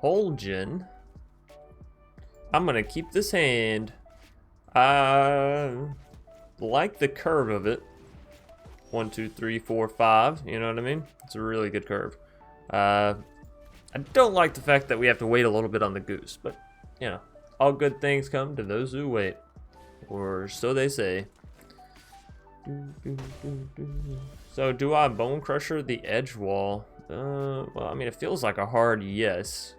Holgen. I'm gonna keep this hand. I like the curve of it. 1, 2, 3, 4, 5. You know what I mean? It's a really good curve. I don't like the fact that we have to wait a little bit on the goose, but you know, all good things come to those who wait, or so they say. So, do I Bone Crusher the edge wall? Well, I mean, it feels like a hard yes.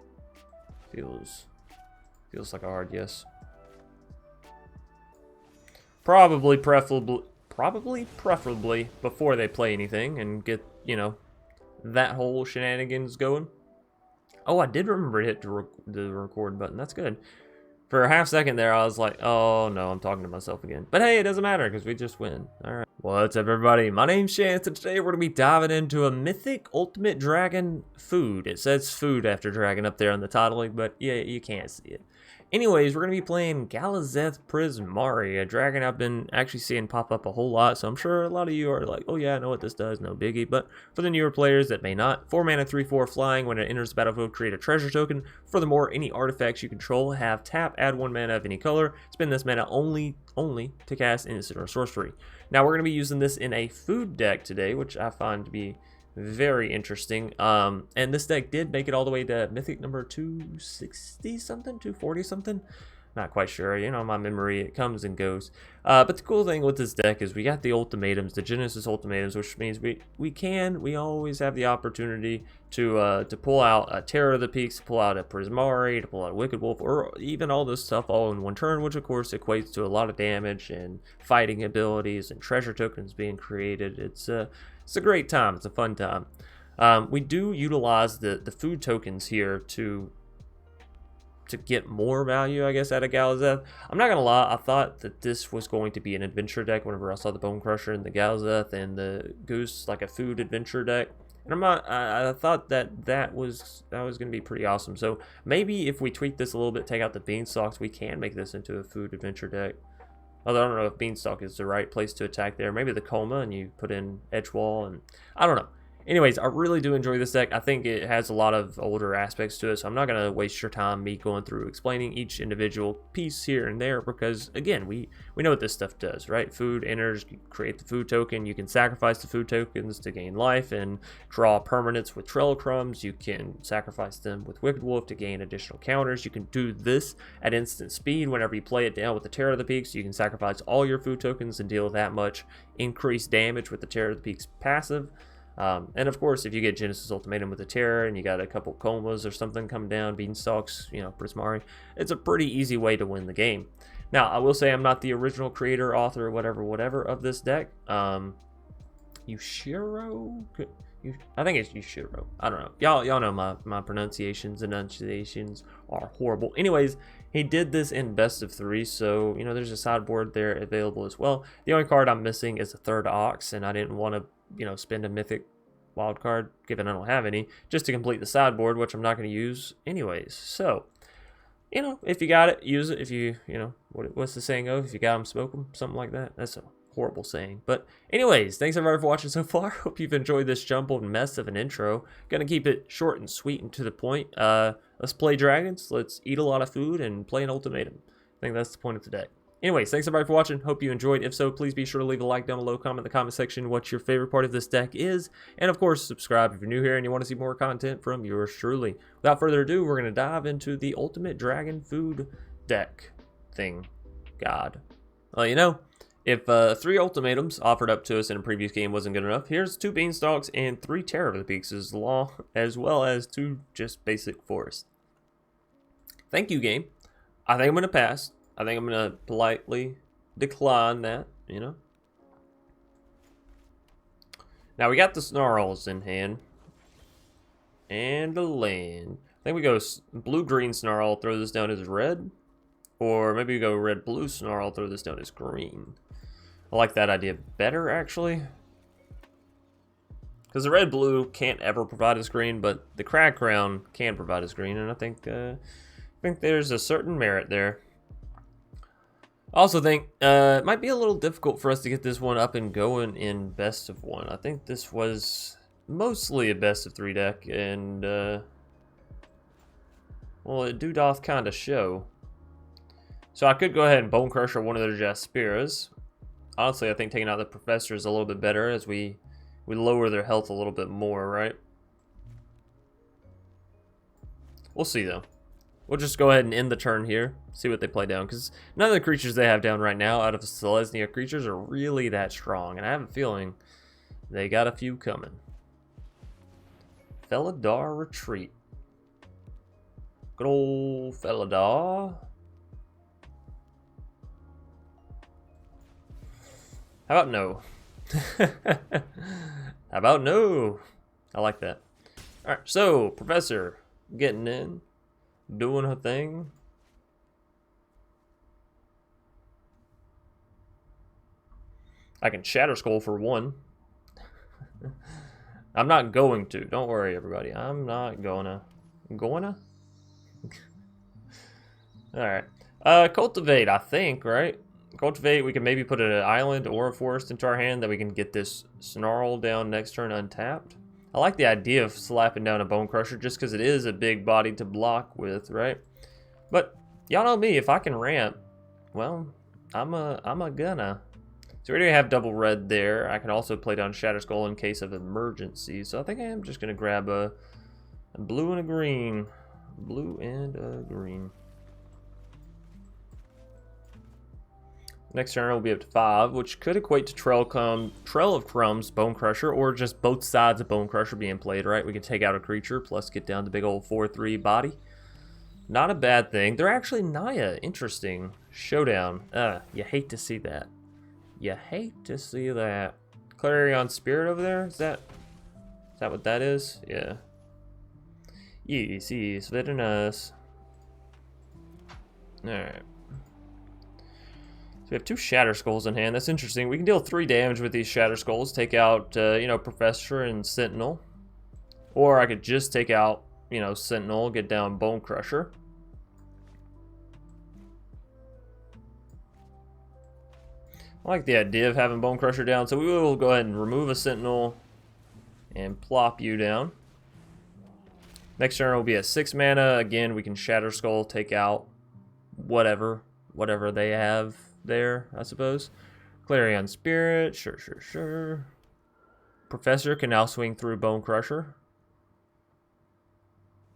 Feels like a hard yes. Probably preferably before they play anything and get, you know, that whole shenanigans going. Oh, I did remember to hit the record button. That's good. For a half second there, I was like, oh no, I'm talking to myself again. But hey, it doesn't matter because we just win. All right. What's up, everybody? My name's Chance, and today we're going to be diving into a Mythic Ultimate Dragon food. It says food after dragon up there on the titling, but yeah, you can't see it. Anyways, we're going to be playing Galazeth Prismari, a dragon I've been actually seeing pop up a whole lot, so I'm sure a lot of you are like, oh yeah, I know what this does, no biggie. But for the newer players that may not, 4 mana, 3/4 flying. When it enters the battlefield, create a treasure token. Furthermore, any artifacts you control have tap, add 1 mana of any color. Spend this mana only to cast instant or sorcery. Now we're going to be using this in a food deck today, which I find to be very interesting. And this deck did make it all the way to Mythic number 260 something, 240 something. Not quite sure, you know, my memory, it comes and goes. But the cool thing with this deck is we got the ultimatums, the Genesis ultimatums, which means we always have the opportunity to pull out a Terror of the Peaks, to pull out a Prismari, to pull out a Wicked Wolf, or even all this stuff all in one turn, which of course equates to a lot of damage and fighting abilities and treasure tokens being created. It's a great time. It's a fun time. We do utilize the food tokens here to get more value, I guess, out of Galazeth. I'm not gonna lie, I thought that this was going to be an adventure deck whenever I saw the Bone Crusher and the Galazeth and the Goose, like a food adventure deck. And I thought that was gonna be pretty awesome. So maybe if we tweak this a little bit, take out the Beanstalks, we can make this into a food adventure deck. Although I don't know if Beanstalk is the right place to attack there. Maybe the Coma and you put in Edgewall, and I don't know. Anyways, I really do enjoy this deck. I think it has a lot of older aspects to it, so I'm not going to waste your time me going through explaining each individual piece here and there because, again, we know what this stuff does, right? Food enters, you create the food token, you can sacrifice the food tokens to gain life and draw permanents with Trail Crumbs. You can sacrifice them with Wicked Wolf to gain additional counters. You can do this at instant speed whenever you play it down with the Terror of the Peaks. You can sacrifice all your food tokens and deal that much increased damage with the Terror of the Peaks passive. And of course, if you get Genesis Ultimatum with the Terror and you got a couple Comas or something come down, Beanstalks, you know, Prismari, it's a pretty easy way to win the game. Now, I will say I'm not the original creator, author, whatever of this deck. Kushiro? I think it's Kushiro. I don't know. Y'all know my enunciations are horrible. Anyways, he did this in best of 3, so, you know, there's a sideboard there available as well. The only card I'm missing is a 3rd Ox, and I didn't want to, you know, spend a Mythic wild card, given I don't have any, just to complete the sideboard, which I'm not going to use anyways. So, you know, if you got it, use it. If you know, what's the saying of? If you got them, smoke them, something like that. That's a horrible saying. But anyways, thanks everybody for watching so far. Hope you've enjoyed this jumbled mess of an intro. Gonna keep it short and sweet and to the point. Let's play dragons, let's eat a lot of food, and play an ultimatum. I think that's the point of today. Anyways, thanks everybody for watching. Hope you enjoyed. If so, please be sure to leave a like down below, comment in the comment section what your favorite part of this deck is, and of course, subscribe if you're new here and you want to see more content from yours truly. Without further ado, we're going to dive into the Ultimate Dragon Food deck thing. God. Well, you know, if 3 ultimatums offered up to us in a previous game wasn't good enough, here's 2 Beanstalks and 3 Terror of the Peaks as well as 2 just basic Forest. Thank you, game. I think I'm going to pass. I think I'm going to politely decline that, you know. Now, we got the Snarls in hand. And a land. I think we go blue-green Snarl, throw this down as red. Or maybe we go red-blue Snarl, throw this down as green. I like that idea better, actually. Because the red-blue can't ever provide us green, but the Crag Crown can provide us green. And I think there's a certain merit there. I also think it might be a little difficult for us to get this one up and going in best of 1. I think this was mostly a best of 3 deck, and Well, it do doth kind of show. So I could go ahead and Bone Crusher one of their Jaspiras. Honestly, I think taking out the Professor is a little bit better as we lower their health a little bit more, right? We'll see, though. We'll just go ahead and end the turn here, see what they play down, because none of the creatures they have down right now out of the Selesnya creatures are really that strong, and I have a feeling they got a few coming. Felidar Retreat. Good old Felidar. How about no? How about no? I like that. Alright, so, Professor getting in, doing her thing. I can Shatter Skull for one. I'm not going to. Don't worry, everybody. I'm not gonna. Alright. Cultivate, I think, right? Cultivate, we can maybe put an island or a forest into our hand that we can get this Snarl down next turn untapped. I like the idea of slapping down a Bone Crusher just because it is a big body to block with, right? But y'all know me, if I can ramp, well, I'm a gonna. So we already have double red there. I can also play down Shatter Skull in case of emergency. So I think I am just gonna grab a blue and a green. Blue and a green. Next turn will be up to 5, which could equate to Trail of Crumbs, Bone Crusher, or just both sides of Bone Crusher being played, right? We can take out a creature, plus get down the big old 4/3 body. Not a bad thing. They're actually Naya. Interesting. Showdown. You hate to see that. You hate to see that. Clarion Spirit over there? Is that what that is? Yeah. Yes, yes, very nice. Alright. We have 2 Shatter Skulls in hand. That's interesting. We can deal 3 damage with these Shatter Skulls. Take out, you know, Professor and Sentinel. Or I could just take out, you know, Sentinel, get down Bone Crusher. I like the idea of having Bone Crusher down, so we will go ahead and remove a Sentinel and plop you down. Next turn will be at 6 mana. Again, we can Shatter Skull, take out whatever they have there, I suppose. Clarion Spirit, sure. Professor can now swing through Bone Crusher.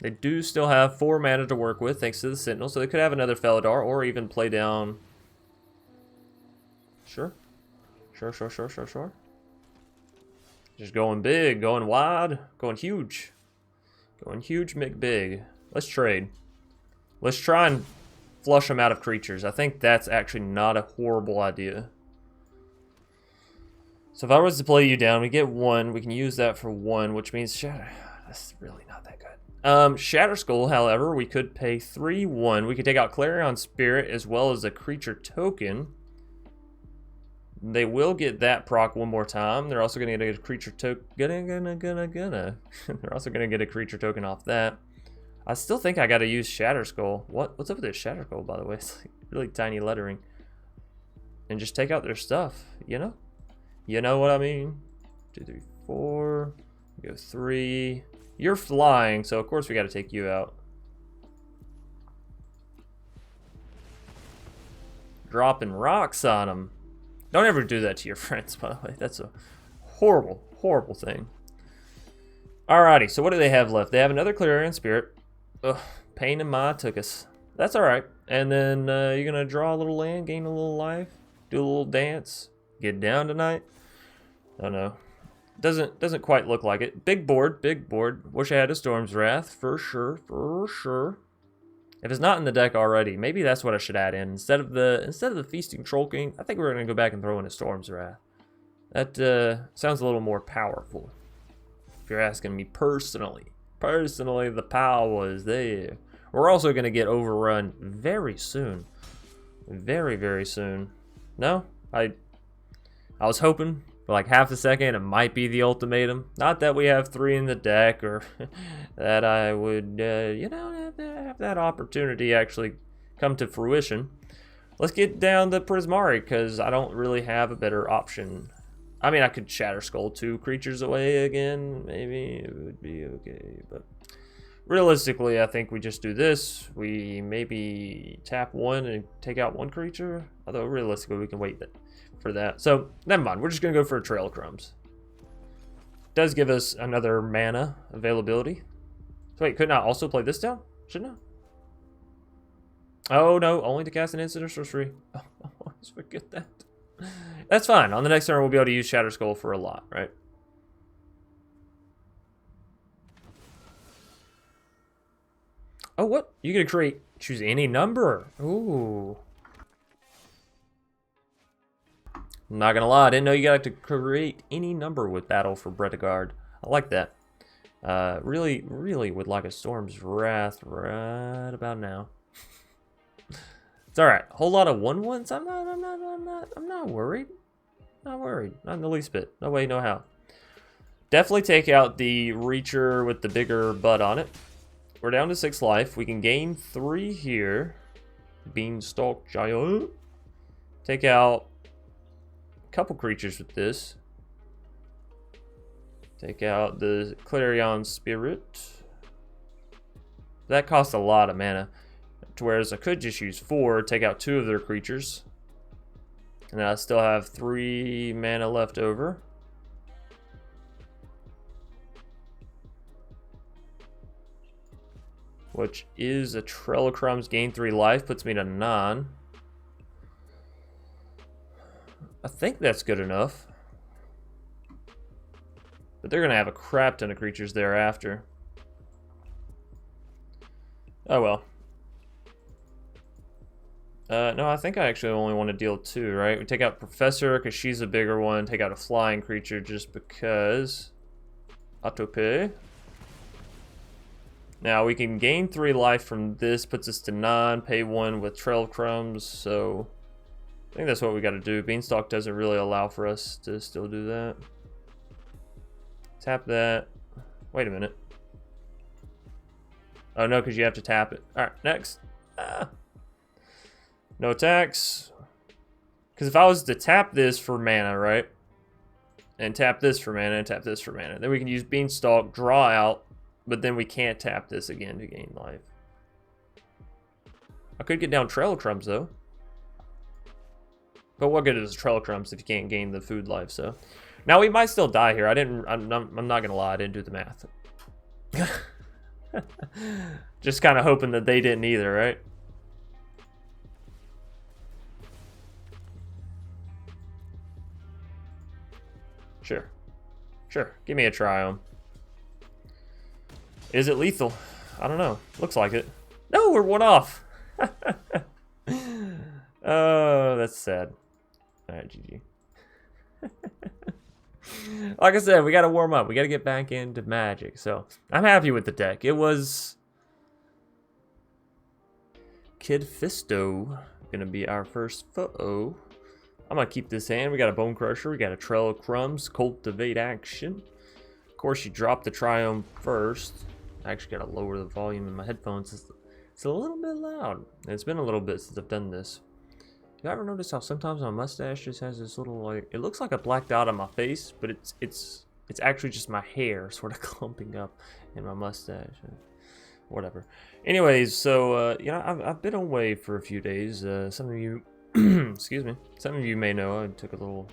They do still have 4 mana to work with thanks to the Sentinel, so they could have another Felidar or even play down. Sure. Just going big, going wide, going huge. Going huge, McBig. Let's trade. Let's try and flush them out of creatures. I think that's actually not a horrible idea. So if I was to play you down, we get 1. We can use that for 1, which means Shatter. That's really not that good. Shatter Skull, however, we could pay 3/1. We could take out Clarion Spirit as well as a creature token. They will get that proc one more time. They're also going to get a creature token. They're also going to get a creature token off that. I still think I got to use Shatter Skull. What's up with this Shatter Skull, by the way? It's like really tiny lettering. And just take out their stuff, you know? You know what I mean? 2, 3, 4. Go 3. You're flying, so of course we got to take you out. Dropping rocks on them. Don't ever do that to your friends, by the way. That's a horrible, horrible thing. Alrighty, so what do they have left? They have another Clarion Spirit. Ugh, pain in my tuchus. That's alright. And then you're going to draw a little land, gain a little life, do a little dance, get down tonight. I don't know. Doesn't quite look like it. Big board, big board. Wish I had a Storm's Wrath, for sure, for sure. If it's not in the deck already, maybe that's what I should add in. Instead of the Feasting Troll King, I think we're going to go back and throw in a Storm's Wrath. That sounds a little more powerful. If you're asking me personally. Personally, the power is there. We're also going to get overrun very soon. Very, very soon. No? I was hoping for like half a second it might be the ultimatum. Not that we have 3 in the deck or that I would, you know, have that opportunity actually come to fruition. Let's get down the Prismari because I don't really have a better option. I mean, I could Shatter Skull 2 creatures away again. Maybe it would be okay, but realistically, I think we just do this. We maybe tap one and take out one creature. Although realistically, we can wait for that. So never mind. We're just gonna go for a Trail of Crumbs. Does give us another mana availability. So wait, couldn't I also play this down? Shouldn't I? Oh no, only to cast an instant or sorcery. Oh, I always forget that. That's fine. On the next turn, we'll be able to use Shatter Skull for a lot, right? Oh, what? You get to choose any number. Ooh. I'm not gonna lie, I didn't know you got to create any number with Battle for Bretagard. I like that. Really would like a Storm's Wrath right about now. It's all right. Whole lot of 1/1s. I'm not worried. Not worried. Not in the least bit. No way, no how. Definitely take out the Reacher with the bigger butt on it. We're down to 6 life. We can gain 3 here. Beanstalk Giant. Take out a couple creatures with this. Take out the Clarion Spirit. That costs a lot of mana. Whereas I could just use 4, take out 2 of their creatures. And then I still have 3 mana left over. Which is a Trail of Crumbs, gain 3 life, puts me to 9. I think that's good enough. But they're going to have a crap ton of creatures thereafter. Oh well. No, I think I actually only want to deal 2, right? We take out Professor because she's a bigger one. Take out a flying creature just because. Autopay. Now we can gain 3 life from this, puts us to 9, pay 1 with Trail of Crumbs, so I think that's what we got to do. Beanstalk doesn't really allow for us to still do that. Tap that. Wait a minute. Oh no, because you have to tap it. Alright, next. No attacks. Because if I was to tap this for mana, right? And tap this for mana, and tap this for mana, then we can use Beanstalk, draw out, but then we can't tap this again to gain life. I could get down Trail of Crumbs though. But what good is Trail of Crumbs if you can't gain the food life, so. Now we might still die here. I'm not gonna lie, I didn't do the math. Just kind of hoping that they didn't either, right? Sure. Sure. Give me a Triome. Is it lethal? I don't know. Looks like it. No, we're 1 off. Oh, that's sad. Alright, GG. Like I said, we gotta warm up. We gotta get back into Magic. So, I'm happy with the deck. It was Kid Fisto gonna be our first foe. I'm gonna keep this hand. We got a Bone Crusher. We got a Trail of Crumbs. Cultivate action. Of course, you drop the Triome first. I actually gotta lower the volume in my headphones. It's a little bit loud. It's been a little bit since I've done this. You ever notice how sometimes my mustache just has this little, like, it looks like a black dot on my face, but it's actually just my hair sort of clumping up in my mustache. Whatever. Anyways, so you know, I've been away for a few days. Some of you, excuse me, some of you may know I took a little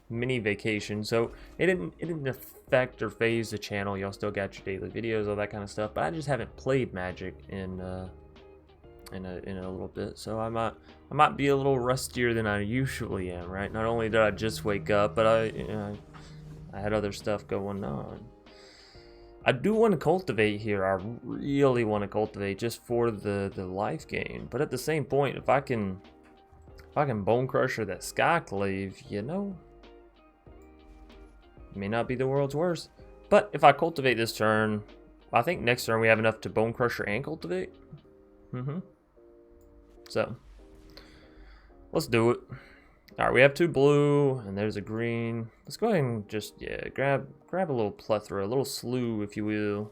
mini vacation, so it didn't affect or phase the channel. Y'all still got your daily videos, all that kind of stuff. But I just haven't played Magic in a little bit, so I might be a little rustier than I usually am, right? Not only did I just wake up, but I had other stuff going on. I do want to cultivate here. I really want to cultivate just for the life gain. But at the same point, if I can Bone Crusher that Skyclave, you know, it may not be the world's worst. But if I cultivate this turn, I think next turn we have enough to Bone Crusher and cultivate. So let's do it. All right, we have 2 blue, and there's a green. Let's go ahead and just, yeah, grab a little plethora, a little slew, if you will.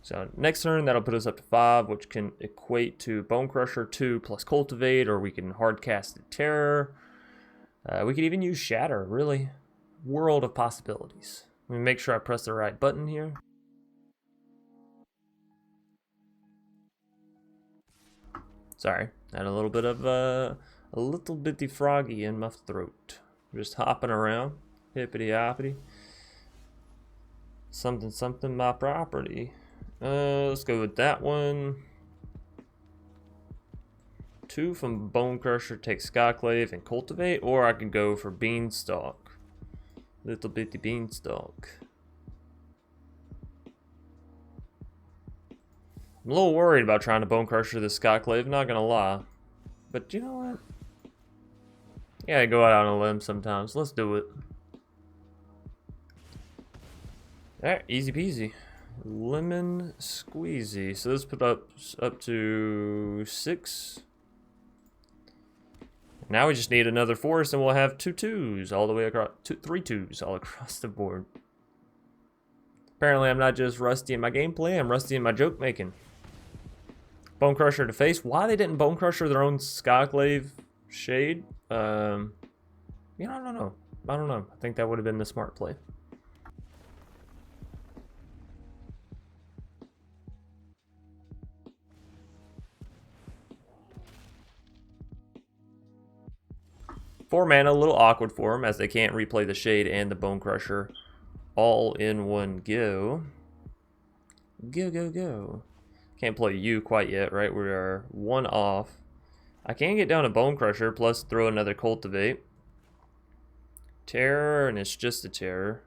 So next turn, that'll put us up to 5, which can equate to Bone Crusher 2 plus Cultivate, or we can hard cast the Terror. We could even use Shatter, really. World of possibilities. Let me make sure I press the right button here. Sorry, had a little bit of a little bitty froggy in my throat. Just hopping around, hippity hoppity. Something something my property. Let's go with that one. 2 from Bone Crusher, take Skyclave and Cultivate, or I could go for Beanstalk. Little bitty Beanstalk. I'm a little worried about trying to Bone Crusher this Skyclave, not gonna lie. But you know what? Yeah, go out on a limb sometimes. Let's do it. Alright, easy peasy. Lemon squeezy. So let's put up to 6. Now we just need another forest and we'll have 2 2s all the way across, 3 2s all across the board. Apparently I'm not just rusty in my gameplay, I'm rusty in my joke making. Bone Crusher to face. Why they didn't Bone Crusher their own Skyclave Shade? You know, I don't know. I think that would have been the smart play. Four mana, a little awkward for them as they can't replay the Shade and the Bone Crusher all in one go. Go. Can't play you quite yet, right? We are 1 off. I can get down a Bone Crusher plus throw another Cultivate. Terror, and it's just a Terror.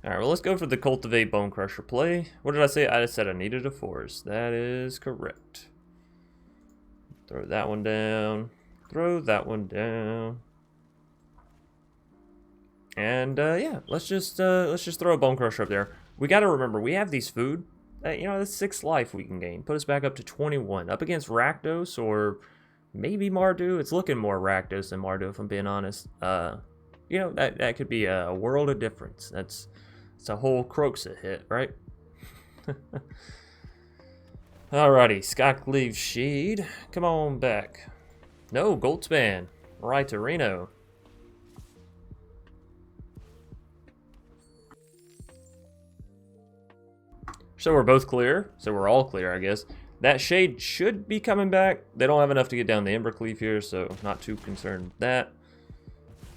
Alright, well let's go for the Cultivate Bone Crusher play. What did I say? I just said I needed a forest. That is correct. Throw that one down. Throw that one down. And yeah, let's just throw a Bone Crusher up there. We got to remember, we have these food. You know, that's 6 life we can gain. Put us back up to 21. Up against Rakdos or maybe Mardu. It's looking more Rakdos than Mardu, if I'm being honest. You know, that could be a world of difference. It's a whole Croxa hit, right? Alrighty, Skyclave Shade. Come on back. No, Goldspan. Right to Reno. So we're both clear. So we're all clear, I guess. That Shade should be coming back. They don't have enough to get down the Embercleave here, so not too concerned with that.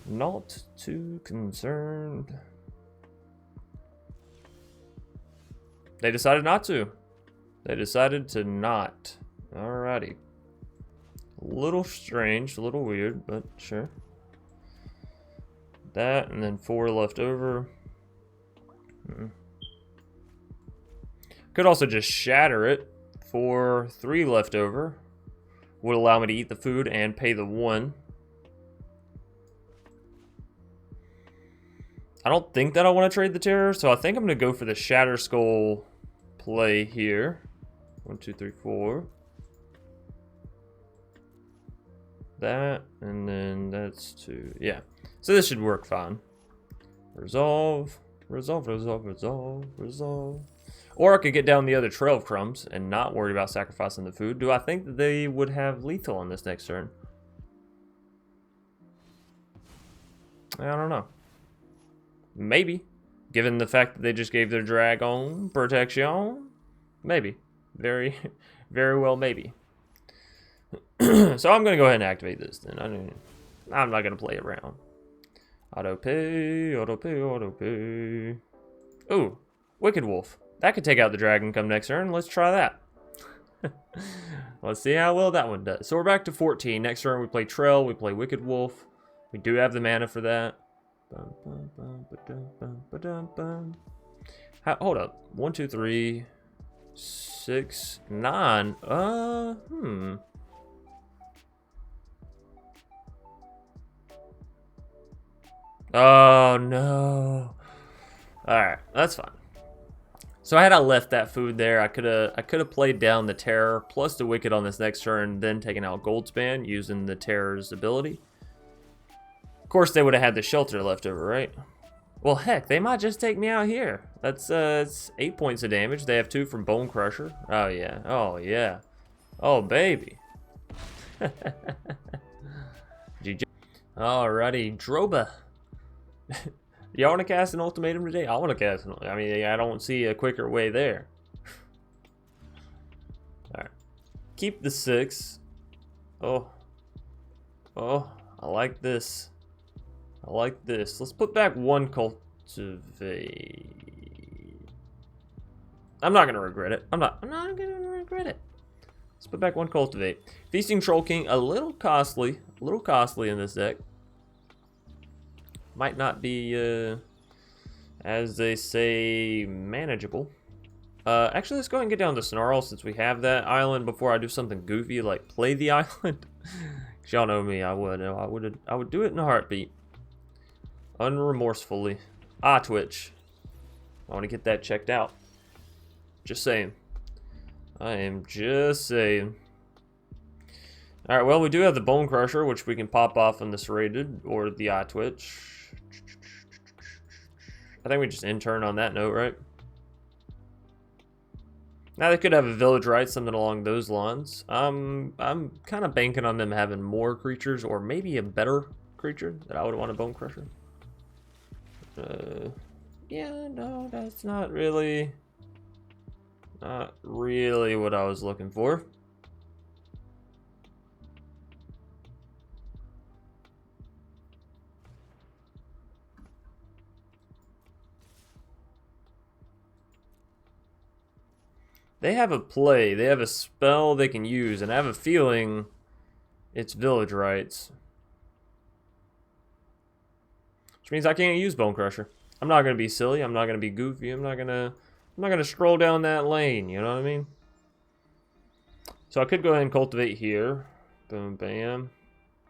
Not too concerned. They decided not to. They decided to not. Alrighty. A little strange, a little weird, but sure. That, and then 4 left over. Could also just shatter it for 3 left over. Would allow me to eat the food and pay the 1. I don't think that I want to trade the Terror, so I think I'm going to go for the Shatter Skull play here. 1, 2, 3, 4. That, and then that's 2. Yeah. So this should work fine. Resolve. Or I could get down the other Trail of Crumbs and not worry about sacrificing the food. Do I think that they would have lethal on this next turn? I don't know. Maybe. Given the fact that they just gave their Dragon protection. Maybe. Very, very well maybe. So I'm going to go ahead and activate this then. I'm not going to play around. Auto pay. Ooh, Wicked Wolf. That could take out the dragon come next turn. Let's try that. Let's see how well that one does. So we're back to 14. Next turn we play Trail, we play Wicked Wolf. We do have the mana for that. Hold up. 1, 2, 3, 6, 9. Oh no. Alright, that's fine. So had I left that food there, I could have played down the Terror plus the Wicked on this next turn, then taken out Goldspan using the Terror's ability. Of course, they would have had the Shelter left over, right? Well, heck, they might just take me out here. That's it's 8 points of damage. They have 2 from Bone Crusher. Oh yeah. Oh yeah. Oh baby. GG. Alrighty, Droba. Y'all want to cast an ultimatum today? I want to cast an ultimatum. I mean, I don't see a quicker way there. Alright. keep the 6. Oh, I like this. I like this. Let's put back 1 cultivate. I'm not gonna regret it. I'm not gonna regret it. Let's put back 1 cultivate. Feasting Troll King, a little costly in this deck. Might not be, as they say, manageable. Actually, let's go ahead and get down to Snarl since we have that island before I do something goofy like play the island. Y'all know me, I would do it in a heartbeat. Unremorsefully. Twitch. I want to get that checked out. Just saying. I am just saying. Alright, well, we do have the Bone Crusher, which we can pop off on this rated, or the Twitch. I think we just intern on that note, right? Now they could have a Village Right, something along those lines. I'm kind of banking on them having more creatures, or maybe a better creature that I would want a Bone Crusher. Yeah, no, that's not really what I was looking for. They have a play, they have a spell they can use, and I have a feeling it's Village Rights. Which means I can't use Bone Crusher. I'm not gonna be silly, I'm not gonna be goofy, I'm not gonna stroll down that lane, you know what I mean? So I could go ahead and cultivate here. Boom, bam.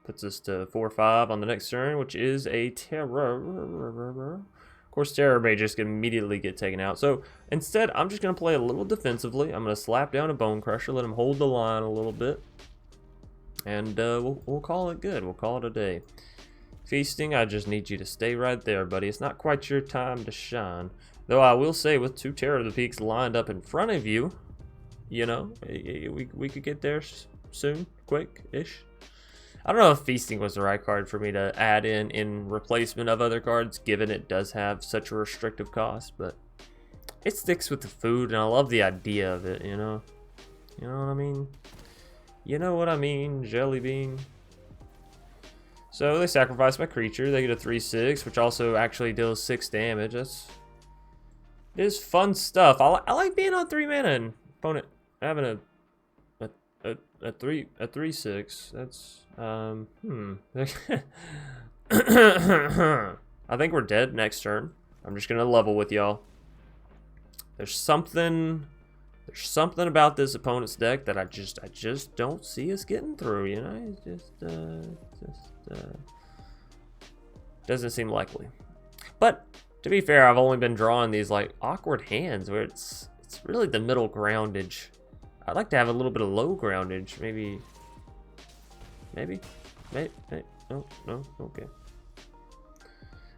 Puts us to 4/5 on the next turn, which is a terror. Of course, terror may just immediately get taken out. So instead, I'm just going to play a little defensively. I'm going to slap down a Bone Crusher, let him hold the line a little bit. And we'll call it good. We'll call it a day. Feasting, I just need you to stay right there, buddy. It's not quite your time to shine. Though I will say, with 2 Terror of the Peaks lined up in front of you, you know, we could get there soon, quick-ish. I don't know if Feasting was the right card for me to add in replacement of other cards, given it does have such a restrictive cost, but it sticks with the food, and I love the idea of it, you know? You know what I mean? You know what I mean, Jelly Bean? So they sacrifice my creature, they get a 3/6, which also actually deals 6 damage. It is fun stuff. I like being on 3 mana and opponent having a 3/6. That's I think we're dead next turn. I'm just gonna level with y'all. There's something about this opponent's deck that I just don't see us getting through, you know? It just doesn't seem likely. But to be fair, I've only been drawing these like awkward hands where it's really the middle groundage. I'd like to have a little bit of low groundage, maybe. No, okay.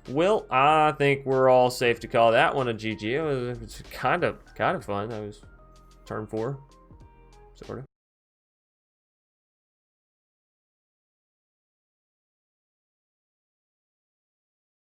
Well, I think we're all safe to call that one a GG. It was kind of fun. That was turn 4, sort of.